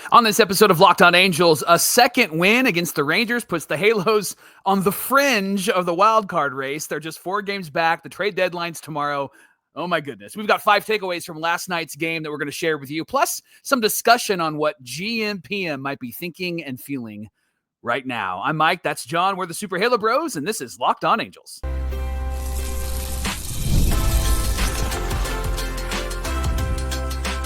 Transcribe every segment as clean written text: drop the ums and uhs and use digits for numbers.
On this episode of Locked On Angels, a second win against the Rangers puts the Halos on the fringe of the wild card race. They're just 4 games back. The trade deadline's tomorrow. Oh my goodness. We've got 5 takeaways from last night's game that we're going to share with you, plus some discussion on what GMPM might be thinking and feeling right now. I'm Mike. That's John. We're the Super Halo Bros, and this is Locked On Angels.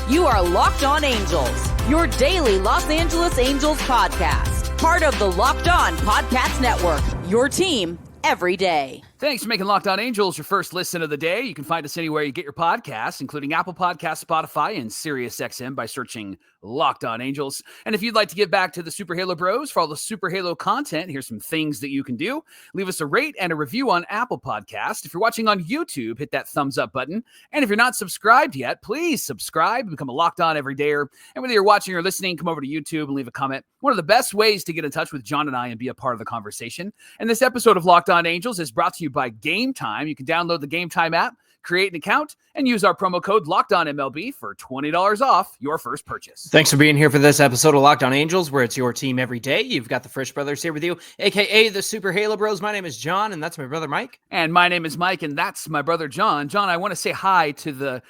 You are Locked On Angels, your daily Los Angeles Angels podcast. Part of the Locked On Podcast Network, your team every day. Thanks for making Locked On Angels your first listen of the day. You can find us anywhere you get your podcasts, including Apple Podcasts, Spotify, and SiriusXM by searching Locked On Angels. And if you'd like to give back to the Super Halo Bros for all the Super Halo content, here's some things that you can do. Leave us a rate and a review on Apple Podcasts. If you're watching on YouTube, hit that thumbs up button. And if you're not subscribed yet, please subscribe and become a Locked On Everydayer. And whether you're watching or listening, come over to YouTube and leave a comment. One of the best ways to get in touch with John and I and be a part of the conversation. And this episode of Locked On Angels is brought to you by Gametime. You can download the Gametime app, create an account, and use our promo code LOCKEDONMLB for $20 off your first purchase. Thanks for being here for this episode of Locked On Angels, where it's your team every day. You've got the Frisch Brothers here with you, a.k.a. the Super Halo Bros. My name is John, and that's my brother Mike. And my name is Mike, and that's my brother John. John, I want to say hi to the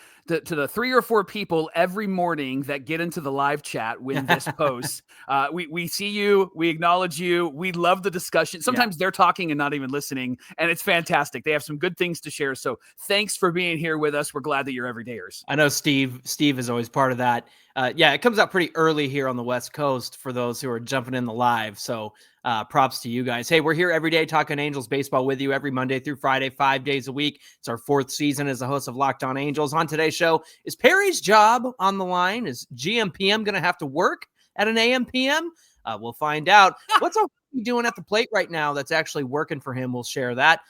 3 or 4 people every morning that get into the live chat when this posts. We see you, we acknowledge you, we love the discussion. Sometimes they're talking and not even listening, and it's fantastic. They have some good things to share. So thanks for being here with us. We're glad that you're everydayers. I know Steve is always part of that. It comes out pretty early here on the West Coast for those who are jumping in the live. So props to you guys. Hey, we're here every day talking Angels baseball with you every Monday through Friday, 5 days a week. It's our 4th season as the host of Locked On Angels. On today's show, is Perry's job on the line? Is GMPM going to have to work at an AM/PM? We'll find out. What's he doing at the plate right now that's actually working for him? We'll share that.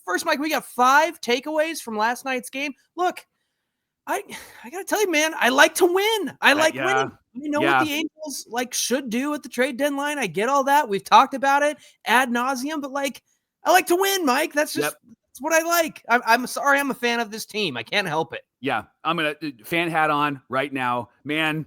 First, Mike, we got 5 takeaways from last night's game. Look, I got to tell you, man, I like to win. I like winning. We know what the Angels should do at the trade deadline. I get all that. We've talked about it ad nauseum, but I like to win, Mike. That's just that's what I like. I'm sorry, I'm a fan of this team. I can't help it. Yeah, I'm gonna fan hat on right now, man.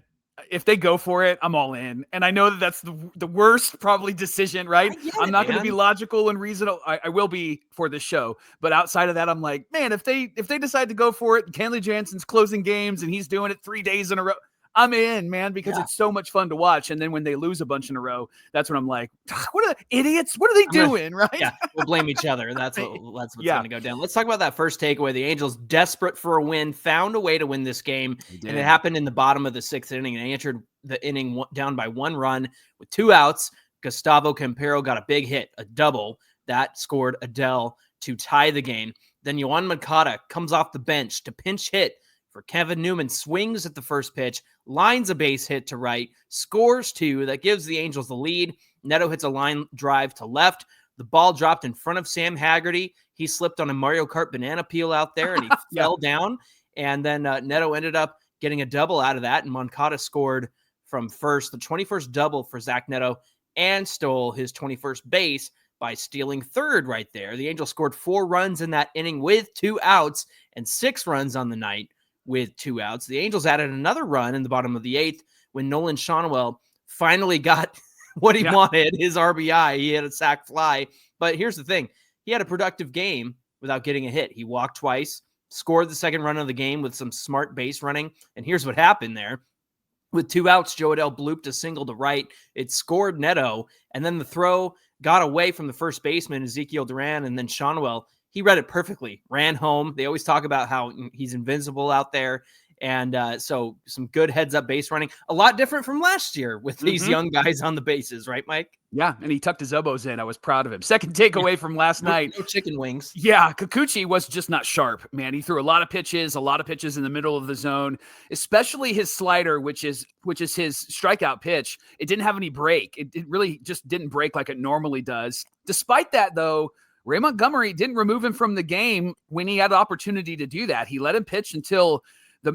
If they go for it, I'm all in. And I know that that's the worst probably decision, right? I'm not going to be logical and reasonable. I will be for this show. But outside of that, I'm like, man, if they decide to go for it, Kenley Jansen's closing games and he's doing it 3 days in a row, I'm in, man, because it's so much fun to watch. And then when they lose a bunch in a row, that's when I'm like, what are the idiots? What are they doing, right? Yeah, we'll blame each other. That's what's going to go down. Let's talk about that first takeaway. The Angels, desperate for a win, found a way to win this game. And it happened in the bottom of the 6th inning. And they entered the inning down by 1 run with 2 outs. Gustavo Campero got a big hit, a double. That scored Adell to tie the game. Then Yoán Moncada comes off the bench to pinch hit for Kevin Newman, swings at the first pitch, lines a base hit to right, scores 2. That gives the Angels the lead. Neto hits a line drive to left. The ball dropped in front of Sam Haggerty. He slipped on a Mario Kart banana peel out there, and he fell down. And then Neto ended up getting a double out of that, and Moncada scored from first, the 21st double for Zach Neto, and stole his 21st base by stealing third right there. The Angels scored 4 runs in that inning with 2 outs and 6 runs on the night with 2 outs. The Angels added another run in the bottom of the 8th when Nolan Schanuel finally got what he wanted, his RBI. He had a sac fly. But here's the thing. He had a productive game without getting a hit. He walked twice, scored the second run of the game with some smart base running. And here's what happened there. With 2 outs, Jo Adell blooped a single to right. It scored Neto, and then the throw got away from the first baseman, Ezekiel Duran, and then Schanuel, he read it perfectly, ran home. They always talk about how he's invincible out there. And so some good heads-up base running. A lot different from last year with these young guys on the bases, right, Mike? Yeah, and he tucked his elbows in. I was proud of him. Second takeaway from last night. No chicken wings. Yeah, Kikuchi was just not sharp, man. He threw a lot of pitches in the middle of the zone, especially his slider, which is his strikeout pitch. It didn't have any break. It really just didn't break like it normally does. Despite that, though, Ray Montgomery didn't remove him from the game when he had the opportunity to do that. He let him pitch until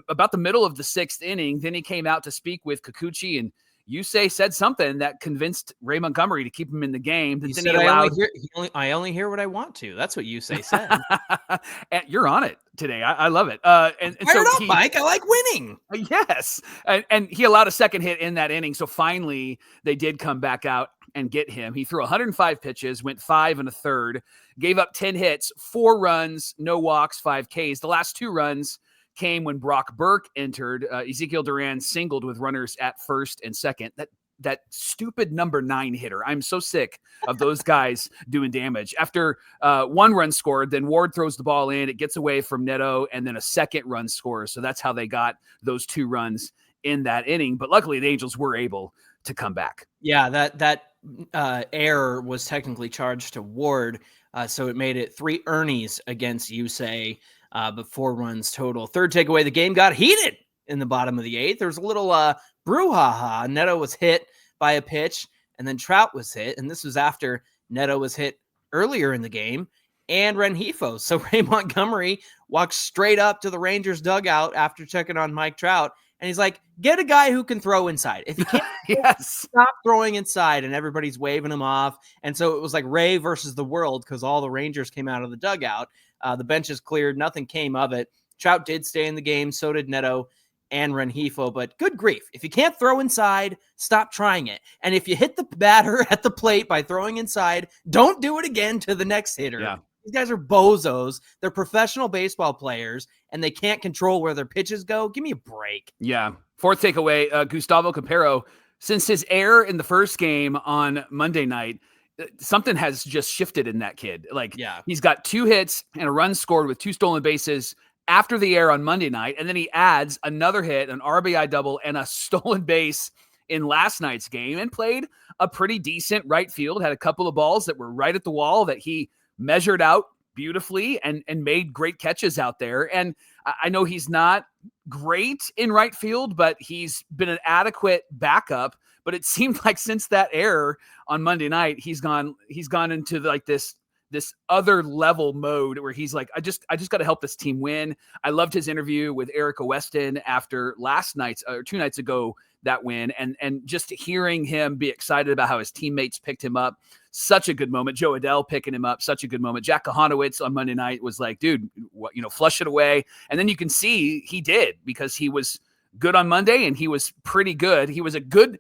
about the middle of the 6th inning. Then he came out to speak with Kikuchi, and Yusei said something that convinced Ray Montgomery to keep him in the game. He said, I only hear what I want to. That's what Yusei said. And you're on it today. I love it. And so Mike, I like winning. Yes. And he allowed a second hit in that inning. So finally they did come back out and get him. He threw 105 pitches, went 5 1/3, gave up 10 hits, 4 runs, no walks, 5 Ks. The last 2 runs came when Brock Burke entered. Ezekiel Duran singled with runners at first and second. That stupid number 9 hitter. I'm so sick of those guys doing damage. After 1 run scored, then Ward throws the ball in. It gets away from Neto, and then a second run scores. So that's how they got those 2 runs in that inning. But luckily, the Angels were able to come back. Yeah, that error was technically charged to Ward. So it made it 3 Ernies against Yusei, but 4 runs total. Third takeaway, the game got heated in the bottom of the 8th. There was a little brouhaha. Neto was hit by a pitch, and then Trout was hit. And this was after Neto was hit earlier in the game, and Rengifo. So Ray Montgomery walked straight up to the Rangers dugout after checking on Mike Trout. And he's like, get a guy who can throw inside. If he can't, stop throwing inside. And everybody's waving him off. And so it was like Ray versus the world because all the Rangers came out of the dugout. The benches cleared. Nothing came of it. Trout did stay in the game. So did Neto and Rengifo. But good grief. If you can't throw inside, stop trying it. And if you hit the batter at the plate by throwing inside, don't do it again to the next hitter. Yeah. These guys are bozos. They're professional baseball players, and they can't control where their pitches go. Give me a break. Yeah. Fourth takeaway, Gustavo Campero, since his error in the first game on Monday night, something has just shifted in that kid. He's got 2 hits and a run scored with 2 stolen bases after the error on Monday night, and then he adds another hit, an RBI double, and a stolen base in last night's game, and played a pretty decent right field, had a couple of balls that were right at the wall that he measured out beautifully and made great catches out there. And I know he's not great in right field, but he's been an adequate backup. But it seemed like since that error on Monday night, he's gone into like this other level mode where he's like, I just got to help this team win. I loved his interview with Erica Weston after last night's or 2 nights ago, that win, and just hearing him be excited about how his teammates picked him up. Such a good moment. Jo Adell picking him up. Such a good moment. Jack Kahanowitz on Monday night was like, dude, flush it away. And then you can see he did, because he was good on Monday and he was pretty good. He was a good,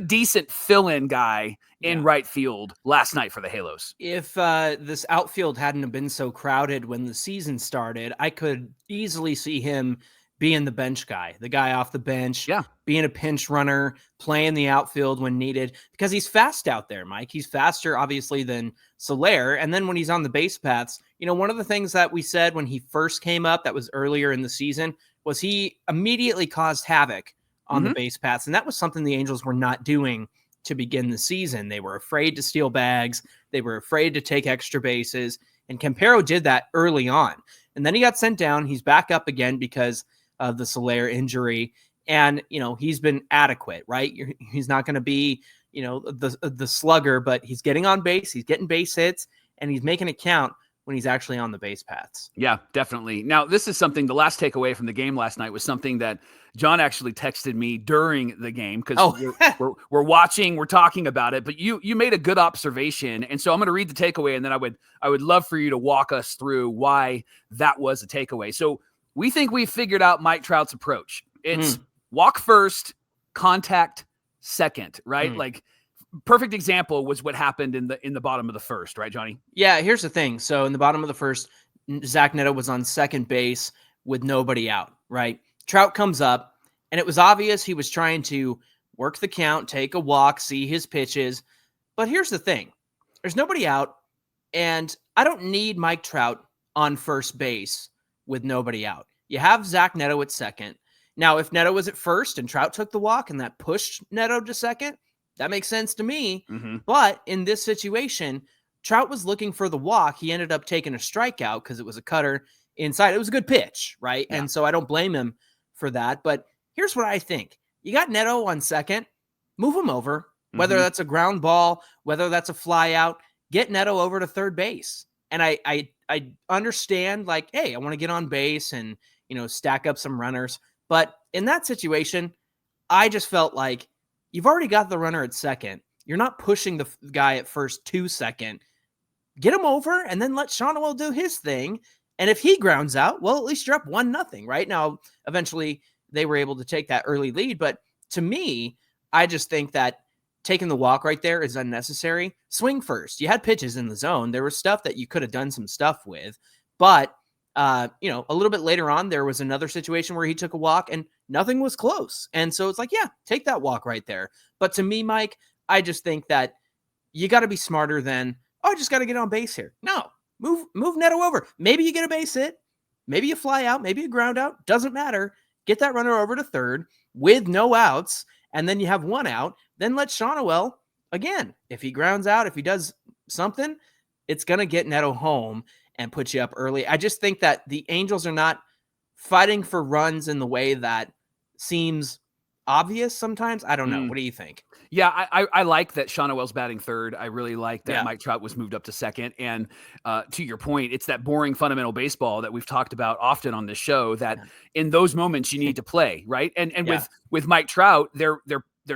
decent fill-in guy in right field last night for the Halos. If this outfield hadn't have been so crowded when the season started, I could easily see him being the bench guy, the guy off the bench, being a pinch runner, playing the outfield when needed, because he's fast out there, Mike. He's faster, obviously, than Soler. And then when he's on the base paths, one of the things that we said when he first came up, that was earlier in the season, was he immediately caused havoc on the base paths. And that was something the Angels were not doing to begin the season. They were afraid to steal bags. They were afraid to take extra bases. And Campero did that early on. And then he got sent down. He's back up again because of the Soler injury. And, he's been adequate, right? He's not going to be, the slugger, but he's getting on base. He's getting base hits, and he's making it count when he's actually on the base paths. Yeah, definitely. Now, this is something, the last takeaway from the game last night was something that John actually texted me during the game, because we're watching, we're talking about it, but you made a good observation. And so I'm going to read the takeaway, and then I would love for you to walk us through why that was a takeaway. So we think we've figured out Mike Trout's approach. It's walk first, contact second, right? Like, perfect example was what happened in the bottom of the first, right, Johnny? Yeah, here's the thing. So in the bottom of the first, Zach Neto was on second base with nobody out, right? Trout comes up, and it was obvious he was trying to work the count, take a walk, see his pitches. But here's the thing. There's nobody out, and I don't need Mike Trout on first base with nobody out. You have Zach Neto at second. Now, if Neto was at first and Trout took the walk and that pushed Neto to second, that makes sense to me. But in this situation, Trout was looking for the walk. He ended up taking a strikeout because it was a cutter inside. It was a good pitch, right? Yeah. And so I don't blame him for that. But here's what I think. You got Neto on second. Move him over, whether that's a ground ball, whether that's a fly out. Get Neto over to third base. And I understand, like, hey, I want to get on base and, stack up some runners. But in that situation, I just felt like you've already got the runner at second. You're not pushing the guy at first to second. Get him over and then let Yoán Moncada do his thing. And if he grounds out, well, at least you're up 1-0, right? Now, eventually they were able to take that early lead. But to me, I just think that taking the walk right there is unnecessary. Swing first. You had pitches in the zone. There was stuff that you could have done some stuff with. But, a little bit later on, there was another situation where he took a walk and nothing was close. And so it's like, yeah, take that walk right there. But to me, Mike, I just think that you got to be smarter than, I just got to get on base here. No, move Neto over. Maybe you get a base hit. Maybe you fly out. Maybe you ground out. Doesn't matter. Get that runner over to third with no outs, and then you have 1 out. Then let Yoán Moncada, again, if he grounds out, if he does something, it's going to get Neto home and put you up early. I just think that the Angels are not fighting for runs in the way that seems obvious sometimes. I don't know. What do you think? Yeah, I like that Yoán Moncada's batting third. I really like that Mike Trout was moved up to second. And to your point, it's that boring fundamental baseball that we've talked about often on this show, that in those moments you need to play, right? And with Mike Trout, they're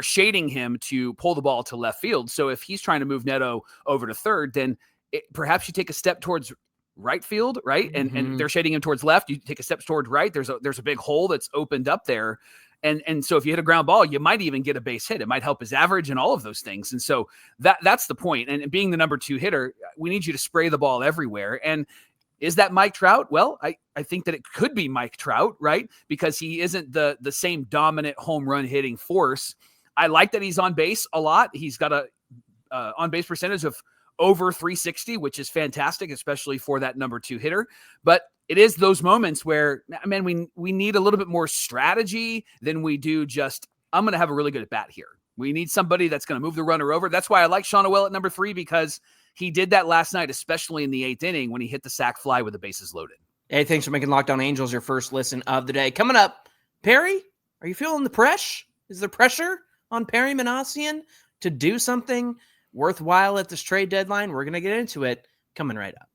shading him to pull the ball to left field. So if he's trying to move Neto over to third, then perhaps you take a step towards right field, right? And they're shading him towards left. You take a step towards right. There's a big hole that's opened up there. And so if you hit a ground ball, you might even get a base hit. It might help his average and all of those things. And so that's the point. And being the number 2 hitter, we need you to spray the ball everywhere. And is that Mike Trout? Well, I think that it could be Mike Trout, right? Because he isn't the same dominant home run hitting force. I like that he's on base a lot. He's got a on base percentage of over 360, which is fantastic, especially for that number 2 hitter. But it is those moments where, man, we need a little bit more strategy than we do just, I'm going to have a really good at bat here. We need somebody that's going to move the runner over. That's why I like Yoán Moncada at number 3, because he did that last night, especially in the 8th inning when he hit the sac fly with the bases loaded. Hey, thanks for making Locked On Angels your first listen of the day. Coming up, Perry, are you feeling the pressure? Is there pressure on Perry Minasian to do something worthwhile at this trade deadline? We're going to get into it coming right up.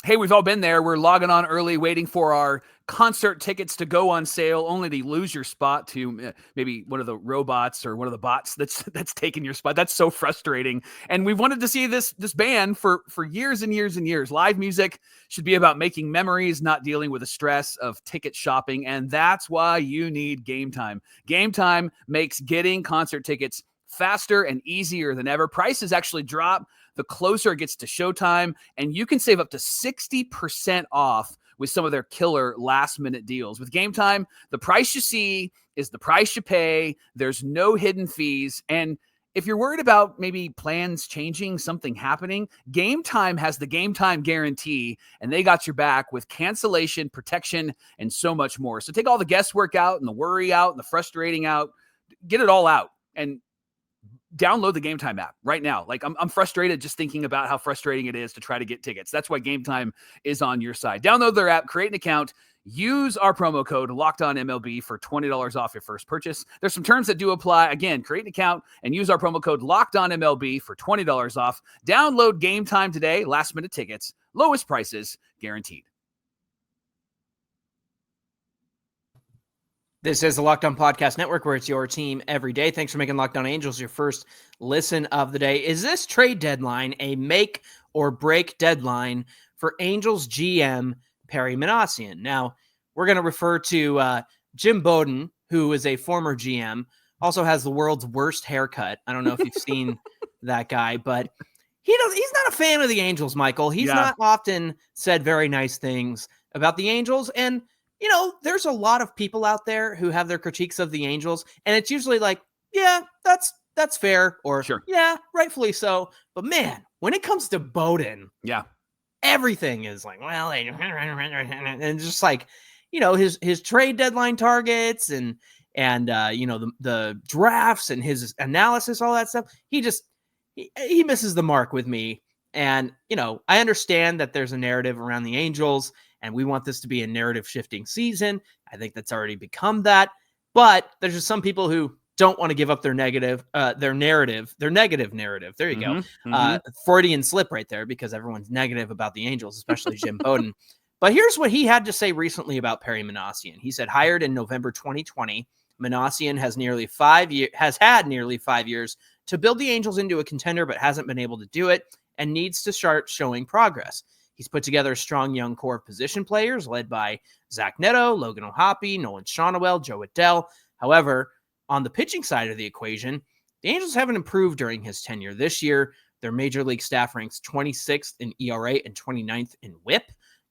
Hey, we've all been there. We're logging on early, waiting for our concert tickets to go on sale, only to lose your spot to maybe one of the robots or one of the bots that's taking your spot. That's so frustrating. And we've wanted to see this band for years and years and years. Live music should be about making memories, not dealing with the stress of ticket shopping. And that's why you need Gametime. Gametime makes getting concert tickets faster and easier than ever. Prices actually drop the closer it gets to showtime, and you can save up to 60% off with some of their killer last-minute deals. With Gametime, the price you see is the price you pay. There's no hidden fees, and if you're worried about maybe plans changing, something happening, Gametime has the Gametime guarantee, and they got your back with cancellation, protection, and so much more. So take all the guesswork out and the worry out and the frustrating out. Get it all out and download the Gametime app right now. Like I'm frustrated just thinking about how frustrating it is to try to get tickets. That's why Gametime is on your side. Download their app, create an account, use our promo code LOCKEDONMLB for $20 off your first purchase. There's some terms that do apply. Again, create an account and use our promo code LOCKEDONMLB for $20 off. Download Gametime today. Last minute tickets, lowest prices guaranteed. This is the Locked On Podcast Network, where it's your team every day. Thanks for making Locked On Angels your first listen of the day. Is this trade deadline a make or break deadline for Angels GM Perry Minasian? Now, we're going to refer to Jim Bowden, who is a former GM, also has the world's worst haircut. I don't know if you've seen that guy, but he's not a fan of the Angels, Michael. He's not often said very nice things about the Angels, and there's a lot of people out there who have their critiques of the Angels, and it's usually like, yeah, that's fair, or sure, yeah, rightfully so. But man, when it comes to Bowden, everything is like, well, and just like, his trade deadline targets and the drafts and his analysis, all that stuff. He misses the mark with me. And, I understand that there's a narrative around the Angels, and we want this to be a narrative shifting season. I think that's already become that. But there's just some people who don't want to give up their negative narrative. There you go. Freudian slip right there, because everyone's negative about the Angels, especially Jim Bowden. But here's what he had to say recently about Perry Minasian. He said, hired in November 2020, Minasian has had nearly 5 years to build the Angels into a contender, but hasn't been able to do it and needs to start showing progress. He's put together a strong young core of position players led by Zach Neto, Logan O'Hoppe, Nolan Shonowell, Jo Adell. However, on the pitching side of the equation, the Angels haven't improved during his tenure. This year, their major league staff ranks 26th in ERA and 29th in WHIP.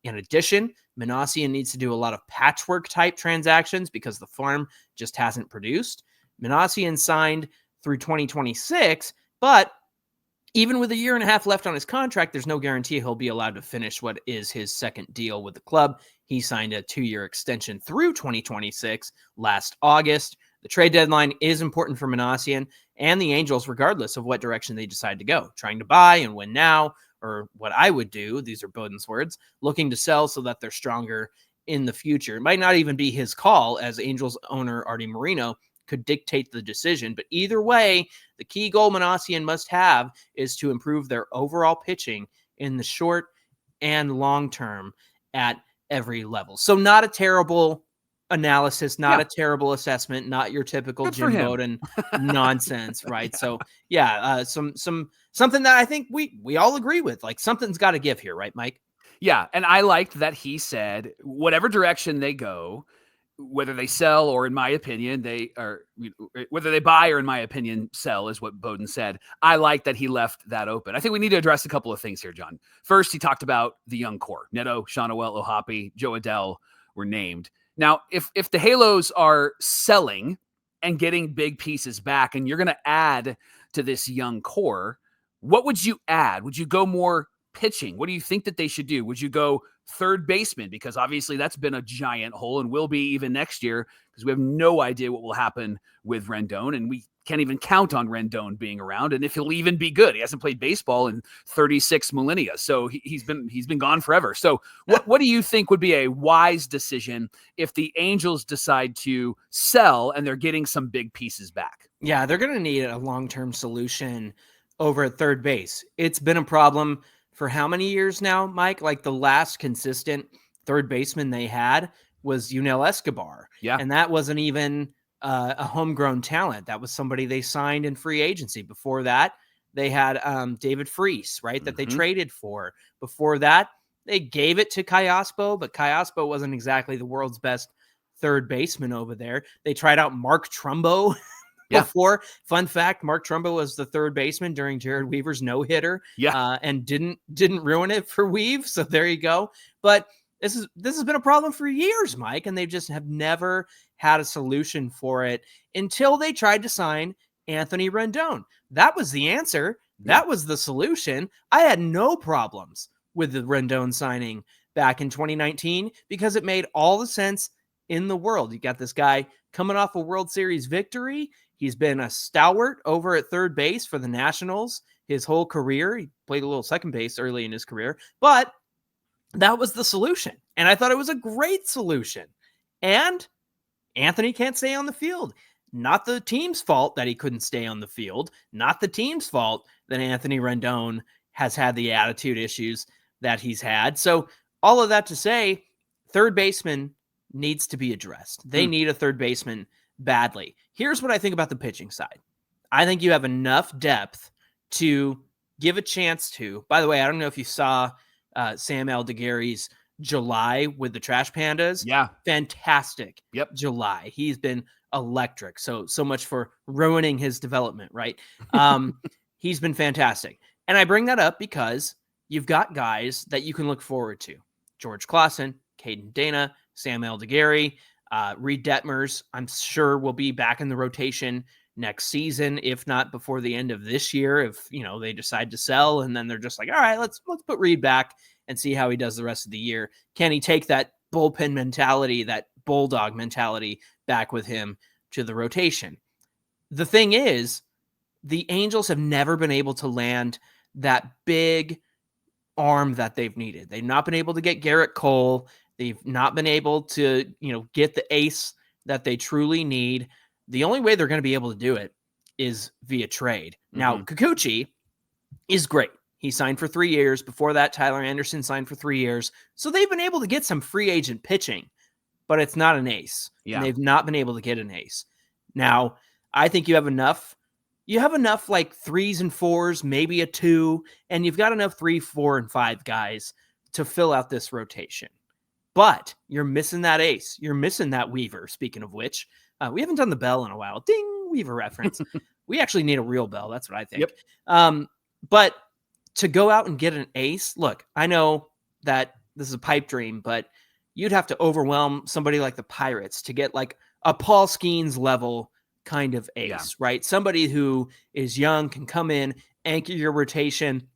In addition, Minasian needs to do a lot of patchwork type transactions because the farm just hasn't produced. Minasian signed through 2026, but even with a year and a half left on his contract, there's no guarantee he'll be allowed to finish what is his second deal with the club. He signed a 2-year extension through 2026 last August. The trade deadline is important for Minasian and the Angels, regardless of what direction they decide to go. Trying to buy and win now, or what I would do, these are Bowden's words, looking to sell so that they're stronger in the future. It might not even be his call, as Angels owner Artie Moreno could dictate the decision. But either way, the key goal Minasian must have is to improve their overall pitching in the short and long term at every level. So not a terrible analysis, not a terrible assessment, not your typical Good for Jim him. Bowden nonsense, right? So something that I think we all agree with. Like, something's got to give here, right, Mike? Yeah, and I liked that he said whatever direction they go, whether they sell or, in my opinion, whether they buy or, in my opinion, sell, is what Bowden said. I like that he left that open. I think we need to address a couple of things here, John. First, he talked about the young core. Neto, Shonowell, O'Hoppe, Jo Adell were named. Now, if the Halos are selling and getting big pieces back, and you're going to add to this young core, what would you add? Would you go more pitching? What do you think that they should do? Would you go third baseman? Because obviously that's been a giant hole and will be even next year, because we have no idea what will happen with Rendon, and we can't even count on Rendon being around, and if he'll even be good. He hasn't played baseball in 36 millennia, so he's been gone forever. So what do you think would be a wise decision if the Angels decide to sell and they're getting some big pieces back? Yeah, they're going to need a long-term solution over at third base. It's been a problem for how many years now, Mike? Like, the last consistent third baseman they had was Yunel Escobar. Yeah. And that wasn't even a homegrown talent. That was somebody they signed in free agency. Before that, they had David Freese, right, that they traded for. Before that, they gave it to Callaspo, but Callaspo wasn't exactly the world's best third baseman over there. They tried out Mark Trumbo before. Fun fact, Mark Trumbo was the third baseman during Jared Weaver's no-hitter, and didn't ruin it for Weave. So there you go. But this has been a problem for years, Mike, and they just have never had a solution for it until they tried to sign Anthony Rendon. That was the answer. That was the solution. I had no problems with the Rendon signing back in 2019 because it made all the sense in the world. You got this guy coming off a World Series victory. He's been a stalwart over at third base for the Nationals his whole career. He played a little second base early in his career, but that was the solution. And I thought it was a great solution. And Anthony can't stay on the field. Not the team's fault that he couldn't stay on the field. Not the team's fault that Anthony Rendon has had the attitude issues that he's had. So all of that to say, third baseman needs to be addressed. They need a third baseman badly. Here's what I think about the pitching side. I think you have enough depth to give a chance to. By the way, I don't know if you saw Sam Aldegary's July with the Trash Pandas. Yeah. Fantastic. Yep. July. He's been electric. So much for ruining his development, right? He's been fantastic. And I bring that up because you've got guys that you can look forward to. George Clausen, Caden Dana, Sam Aldegary, Reed Detmers, I'm sure will be back in the rotation next season, if not before the end of this year, if they decide to sell and then they're just like, all right, let's put Reed back and see how he does the rest of the year. Can he take that bullpen mentality, that bulldog mentality back with him to the rotation? The thing is, the Angels have never been able to land that big arm that they've needed. They've not been able to get Garrett Cole. They've not been able to, get the ace that they truly need. The only way they're going to be able to do it is via trade. Now, Kikuchi is great. He signed for 3 years. Before that, Tyler Anderson signed for 3 years. So they've been able to get some free agent pitching, but it's not an ace. Yeah. And they've not been able to get an ace. Now, I think you have enough. You have enough like 3s and 4s, maybe a 2, and you've got enough 3, 4, and 5 guys to fill out this rotation. But you're missing that ace. You're missing that Weaver, speaking of which. We haven't done the bell in a while. Ding, Weaver reference. We actually need a real bell. That's what I think. Yep. But to go out and get an ace, look, I know that this is a pipe dream, but you'd have to overwhelm somebody like the Pirates to get like a Paul Skeens level kind of ace, right? Somebody who is young, can come in, anchor your rotation.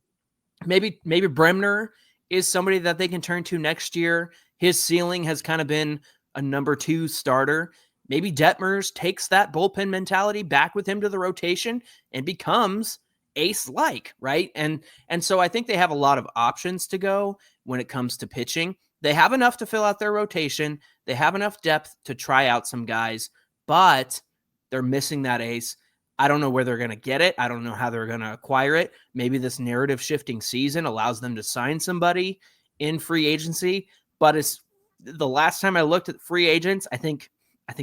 Maybe Bremner is somebody that they can turn to next year. His ceiling has kind of been a number 2 starter. Maybe Detmers takes that bullpen mentality back with him to the rotation and becomes ace-like, right? And so I think they have a lot of options to go when it comes to pitching. They have enough to fill out their rotation. They have enough depth to try out some guys, but they're missing that ace. I don't know where they're going to get it. I don't know how they're going to acquire it. Maybe this narrative shifting season allows them to sign somebody in free agency, but it's the last time I looked at free agents, I think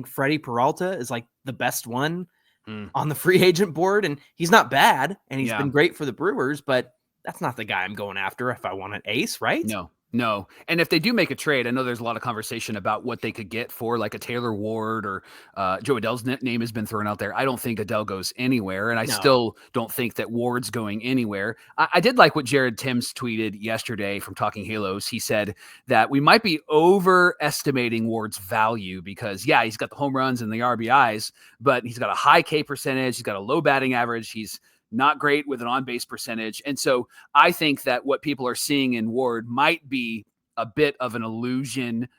Freddie Peralta is like the best one on the free agent board, and he's not bad, and he's been great for the Brewers, but that's not the guy I'm going after if I want an ace, right? No. And if they do make a trade, I know there's a lot of conversation about what they could get for like a Taylor Ward or Jo Adell's name has been thrown out there. I don't think Adell goes anywhere. And I still don't think that Ward's going anywhere. I did like what Jared Timms tweeted yesterday from Talking Halos. He said that we might be overestimating Ward's value because he's got the home runs and the RBIs, but he's got a high K percentage. He's got a low batting average. He's not great with an on-base percentage. And so I think that what people are seeing in Ward might be a bit of an illusion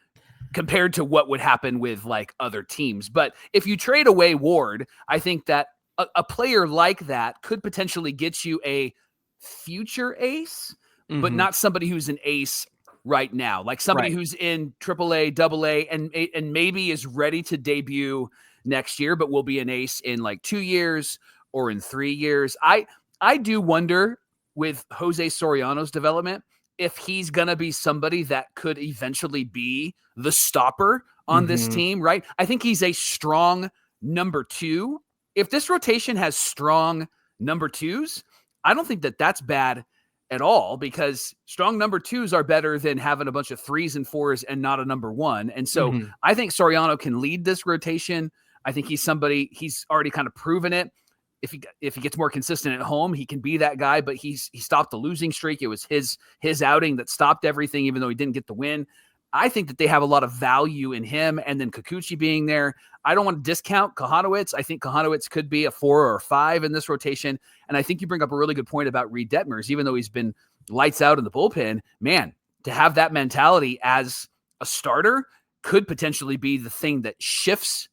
compared to what would happen with like other teams. But if you trade away Ward, I think that a player like that could potentially get you a future ace, but not somebody who's an ace right now, like somebody who's in AAA, AA, and maybe is ready to debut next year, but will be an ace in like 2 years or in 3 years. I do wonder with Jose Soriano's development, if he's going to be somebody that could eventually be the stopper on this team, right? I think he's a strong number 2. If this rotation has strong number 2s, I don't think that that's bad at all, because strong number 2s are better than having a bunch of 3s and 4s and not a number 1. And so I think Soriano can lead this rotation. I think he's somebody, he's already kind of proven it. If he gets more consistent at home, he can be that guy, but he stopped the losing streak. It was his outing that stopped everything, even though he didn't get the win. I think that they have a lot of value in him, and then Kikuchi being there. I don't want to discount Kohanowitz. I think Kohanowitz could be a 4 or 5 in this rotation, and I think you bring up a really good point about Reed Detmers. Even though he's been lights out in the bullpen, man, to have that mentality as a starter could potentially be the thing that shifts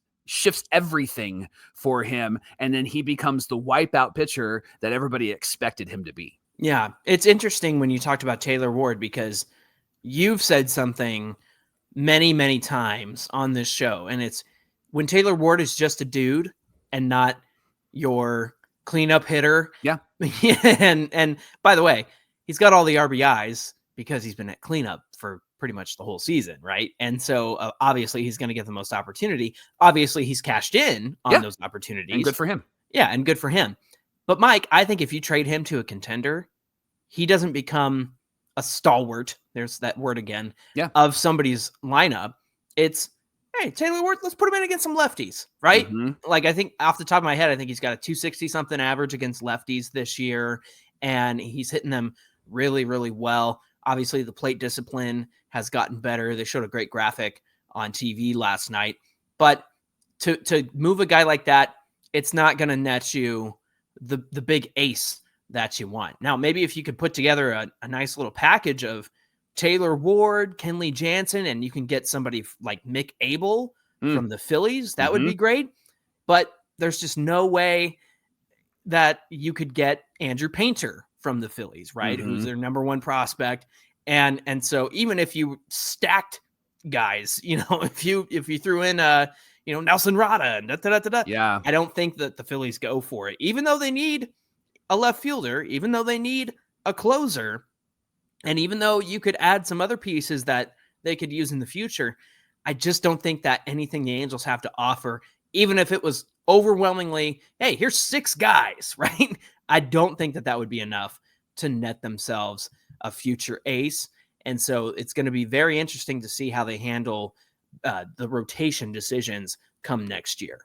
everything for him, and then he becomes the wipeout pitcher that everybody expected him to be. Yeah, it's interesting when you talked about Taylor Ward, because you've said something many, many times on this show, and it's when Taylor Ward is just a dude and not your cleanup hitter. Yeah. And by the way, he's got all the RBIs because he's been at cleanup for pretty much the whole season, right? And so obviously he's going to get the most opportunity. Obviously he's cashed in on those opportunities. And good for him. Yeah, and good for him. But Mike, I think if you trade him to a contender, he doesn't become a stalwart, there's that word again, of somebody's lineup. It's, hey, Taylor Ward, let's put him in against some lefties, right? Like, I think off the top of my head, I think he's got a 260-something average against lefties this year, and he's hitting them really, really well. Obviously, the plate discipline has gotten better. They showed a great graphic on TV last night. But to move a guy like that, it's not going to net you the big ace that you want. Now, maybe if you could put together a nice little package of Taylor Ward, Kenley Jansen, and you can get somebody like Mick Abel from the Phillies, that would be great. But there's just no way that you could get Andrew Painter from the Phillies, right? Who's their number 1 prospect. And so even if you stacked guys, if you threw in Nelson Rada and I don't think that the Phillies go for it, even though they need a left fielder, even though they need a closer. And even though you could add some other pieces that they could use in the future, I just don't think that anything the Angels have to offer, even if it was overwhelmingly, hey, here's 6 guys, right? I don't think that would be enough to net themselves a future ace. And so it's going to be very interesting to see how they handle the rotation decisions come next year.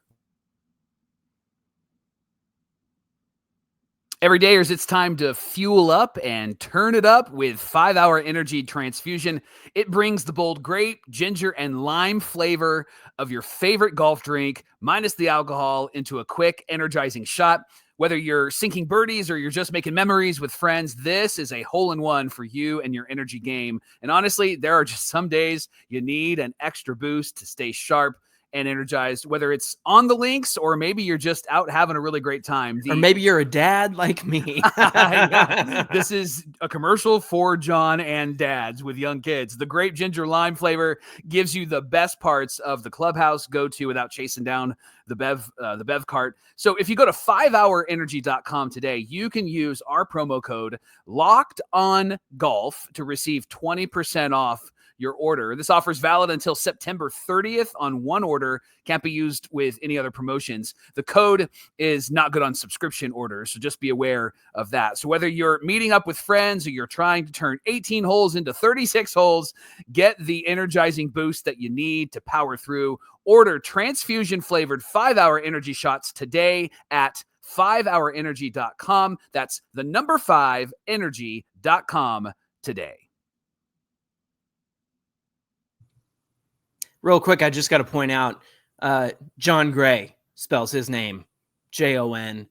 Everydayers, it's time to fuel up and turn it up with 5-Hour Energy Transfusion. It brings the bold grape, ginger, and lime flavor of your favorite golf drink, minus the alcohol, into a quick, energizing shot. Whether you're sinking birdies or you're just making memories with friends, this is a hole-in-one for you and your energy game. And honestly, there are just some days you need an extra boost to stay sharp and energized, whether it's on the links or maybe you're just out having a really great time. Or maybe you're a dad like me. Yeah. This is a commercial for John and dads with young kids. The grape ginger lime flavor gives you the best parts of the clubhouse go-to without chasing down the Bev cart. So if you go to 5hourenergy.com today, you can use our promo code LOCKEDONGolf to receive 20% off your order. This offer is valid until September 30th on one order. Can't be used with any other promotions. The code is not good on subscription orders, so just be aware of that. So whether you're meeting up with friends or you're trying to turn 18 holes into 36 holes, get the energizing boost that you need to power through. Order transfusion-flavored 5-Hour Energy shots today at 5hourenergy.com. That's the number 5energy.com today. Real quick, I just got to point out, John Gray spells his name Jon,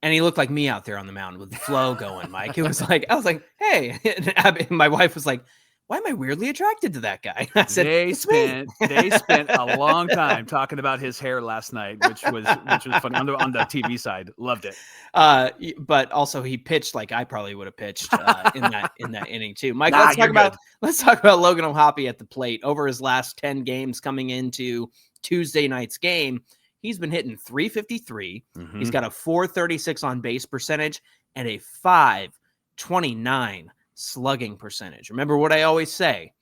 and he looked like me out there on the mountain with the flow going, Mike. It was like, I was like, hey, and my wife was like, why am I weirdly attracted to that guy? I said, they spent a long time talking about his hair last night, which was funny on the TV side. Loved it. But also he pitched like I probably would have pitched in that inning too. Mike, let's talk about Logan O'Hoppe at the plate. Over his last 10 games coming into Tuesday night's game, he's been hitting .353. Mm-hmm. He's got a .436 on base percentage and a .529 slugging percentage. Remember what I always say,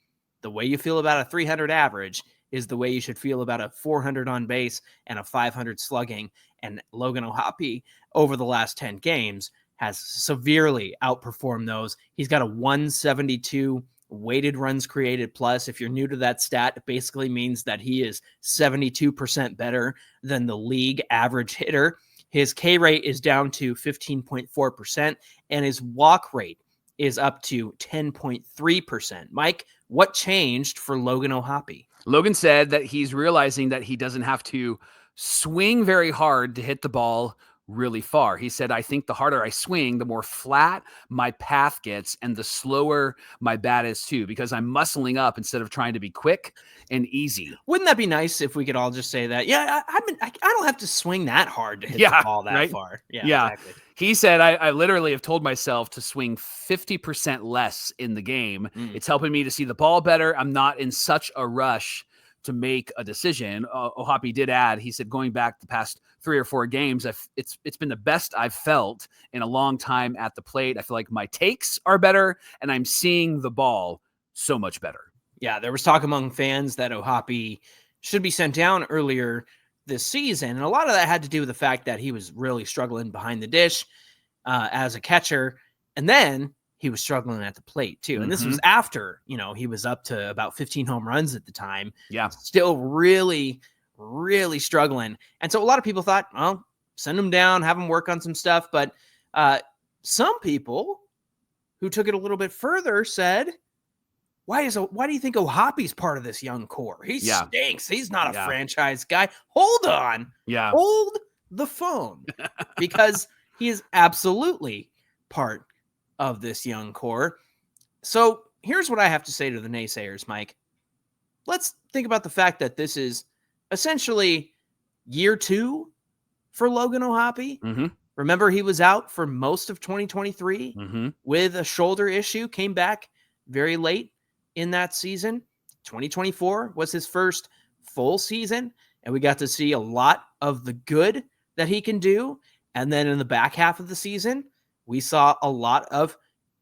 the way you feel about a 300 average is the way you should feel about a 400 on base and a 500 slugging. And Logan O'Hoppe over the last 10 games has severely outperformed those. He's got a 172 weighted runs created plus. If you're new to that stat, it basically means that he is 72% better than the league average hitter. His K rate is down to 15.4%, and his walk rate is up to 10.3%. Mike, what changed for Logan O'Hoppe? Logan said that he's realizing that he doesn't have to swing very hard to hit the ball really far. He said, I think the harder I swing, the more flat my path gets and the slower my bat is too, because I'm muscling up instead of trying to be quick and easy. Wouldn't that be nice if we could all just say that? Yeah, I don't have to swing that hard to hit the ball that far. Yeah. Exactly. He said, I literally have told myself to swing 50% less in the game. It's helping me to see the ball better. I'm not in such a rush to make a decision. O'Hoppe did add, he said, going back the past 3 or 4 games, it's been the best I've felt in a long time at the plate. I feel like my takes are better and I'm seeing the ball so much better. Yeah, there was talk among fans that O'Hoppe should be sent down earlier this season. And a lot of that had to do with the fact that he was really struggling behind the dish as a catcher. And then he was struggling at the plate too. And this was after, he was up to about 15 home runs at the time. Yeah. Still really, really struggling. And so a lot of people thought, well, send him down, have him work on some stuff. But some people who took it a little bit further said, why do you think O'Hoppe's part of this young core? He stinks. He's not a franchise guy. Hold on. Yeah. Hold the phone. Because he is absolutely part of this young core. So here's what I have to say to the naysayers, Mike. Let's think about the fact that this is essentially year 2 for Logan O'Hoppe. Mm-hmm. Remember, he was out for most of 2023 with a shoulder issue, came back very late in that season. 2024 was his first full season, and we got to see a lot of the good that he can do. And then in the back half of the season, we saw a lot of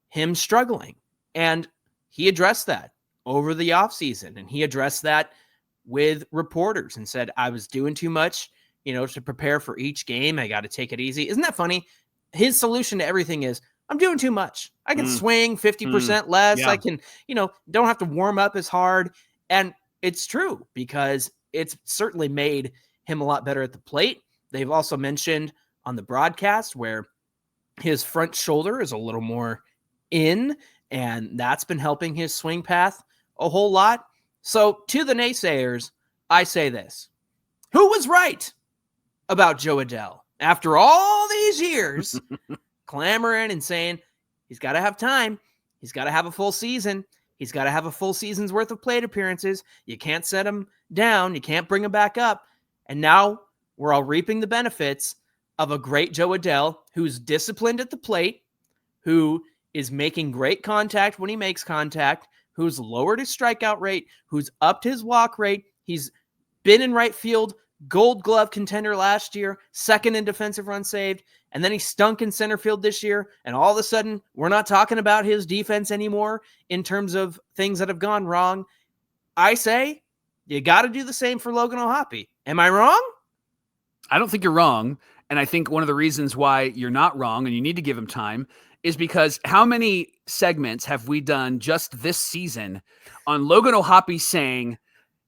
him struggling. And he addressed that over the offseason, and he addressed that with reporters and said, I was doing too much, to prepare for each game. I got to take it easy. Isn't that funny? His solution to everything is, I'm doing too much. I can swing 50% less. Yeah. I can, don't have to warm up as hard. And it's true, because it's certainly made him a lot better at the plate. They've also mentioned on the broadcast where his front shoulder is a little more in, and that's been helping his swing path a whole lot. So to the naysayers, I say this. Who was right about Jo Adell? After all these years, clamoring and saying he's got to have time. He's got to have a full season. He's got to have a full season's worth of plate appearances. You can't set him down. You can't bring him back up. And now we're all reaping the benefits of a great Jo Adell who's disciplined at the plate, who is making great contact when he makes contact, who's lowered his strikeout rate, who's upped his walk rate. He's been in right field, Gold Glove contender last year, second in defensive runs saved, and then he stunk in center field this year, and all of a sudden, we're not talking about his defense anymore in terms of things that have gone wrong. I say, you got to do the same for Logan O'Hoppe. Am I wrong? I don't think you're wrong, and I think one of the reasons why you're not wrong and you need to give him time is because how many segments have we done just this season on Logan O'Hoppe saying,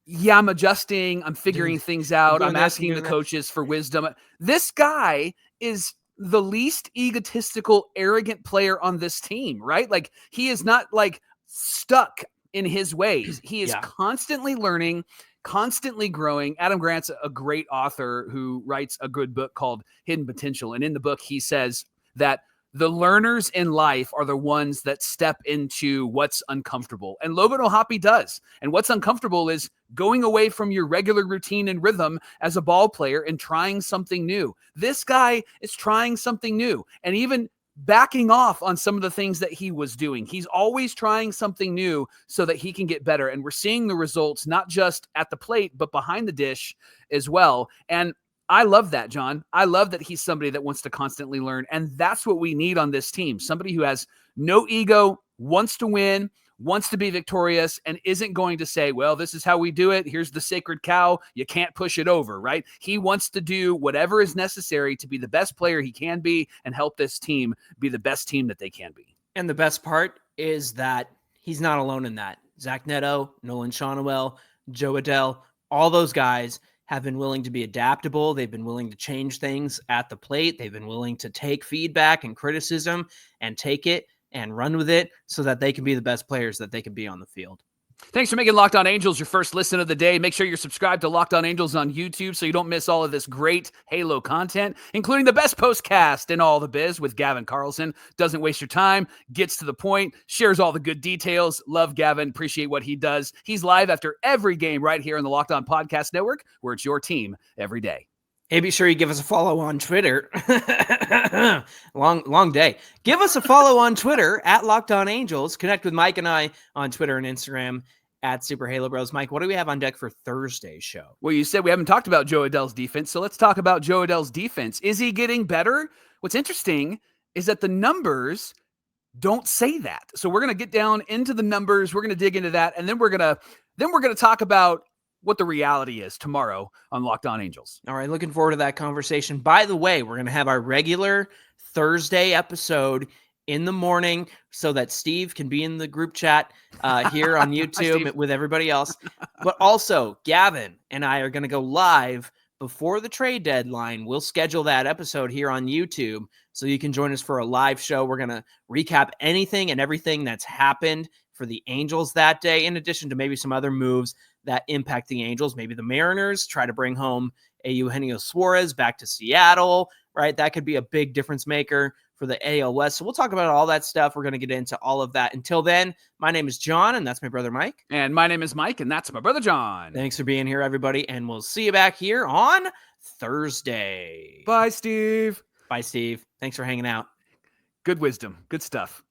yeah, I'm adjusting, I'm figuring things out, I'm asking the coaches for wisdom. This guy is the least egotistical, arrogant player on this team, right? Like, he is not like stuck in his ways. He is constantly learning, constantly growing. Adam Grant's a great author who writes a good book called Hidden Potential. And in the book, he says that the learners in life are the ones that step into what's uncomfortable. And Logan O'Hoppe does. And what's uncomfortable is going away from your regular routine and rhythm as a ball player and trying something new. This guy is trying something new and even backing off on some of the things that he was doing. He's always trying something new so that he can get better. And we're seeing the results, not just at the plate, but behind the dish as well. And I love that, John. I love that he's somebody that wants to constantly learn. And that's what we need on this team. Somebody who has no ego, wants to win, wants to be victorious, and isn't going to say, well, this is how we do it. Here's the sacred cow. You can't push it over, right? He wants to do whatever is necessary to be the best player he can be and help this team be the best team that they can be. And the best part is that he's not alone in that. Zach Neto, Nolan Shawnuel, Jo Adell, all those guys have been willing to be adaptable. They've been willing to change things at the plate. They've been willing to take feedback and criticism and take it and run with it so that they can be the best players that they can be on the field. Thanks for making Locked On Angels your first listen of the day. Make sure you're subscribed to Locked On Angels on YouTube so you don't miss all of this great Halo content, including the best postcast in all the biz with Gavin Carlson. Doesn't waste your time, gets to the point, shares all the good details. Love Gavin. Appreciate what he does. He's live after every game right here on the Locked On Podcast Network, where it's your team every day. Hey, be sure you give us a follow on Twitter. long day. Give us a follow on Twitter at Locked On Angels. Connect with Mike and I on Twitter and Instagram at Super Halo Bros. Mike, what do we have on deck for Thursday's show? Well, you said we haven't talked about Jo Adell's defense, so let's talk about Jo Adell's defense. Is he getting better? What's interesting is that the numbers don't say that. So we're going to get down into the numbers. We're going to dig into that, and then we're going to talk about what the reality is tomorrow on Locked On Angels. All right, looking forward to that conversation. By the way, we're going to have our regular Thursday episode in the morning so that Steve can be in the group chat here on YouTube with everybody else. But also, Gavin and I are going to go live before the trade deadline. We'll schedule that episode here on YouTube so you can join us for a live show. We're going to recap anything and everything that's happened for the Angels that day, in addition to maybe some other moves that impact the Angels. Maybe the Mariners try to bring home a Eugenio Suarez back to Seattle, right? That could be a big difference maker for the AL West. So we'll talk about all that stuff. We're going to get into all of that. Until then, my name is John, and that's my brother Mike. And my name is Mike, and that's my brother John. Thanks for being here, everybody, and we'll see you back here on Thursday. Bye, Steve. Bye, Steve. Thanks for hanging out. Good wisdom. Good stuff.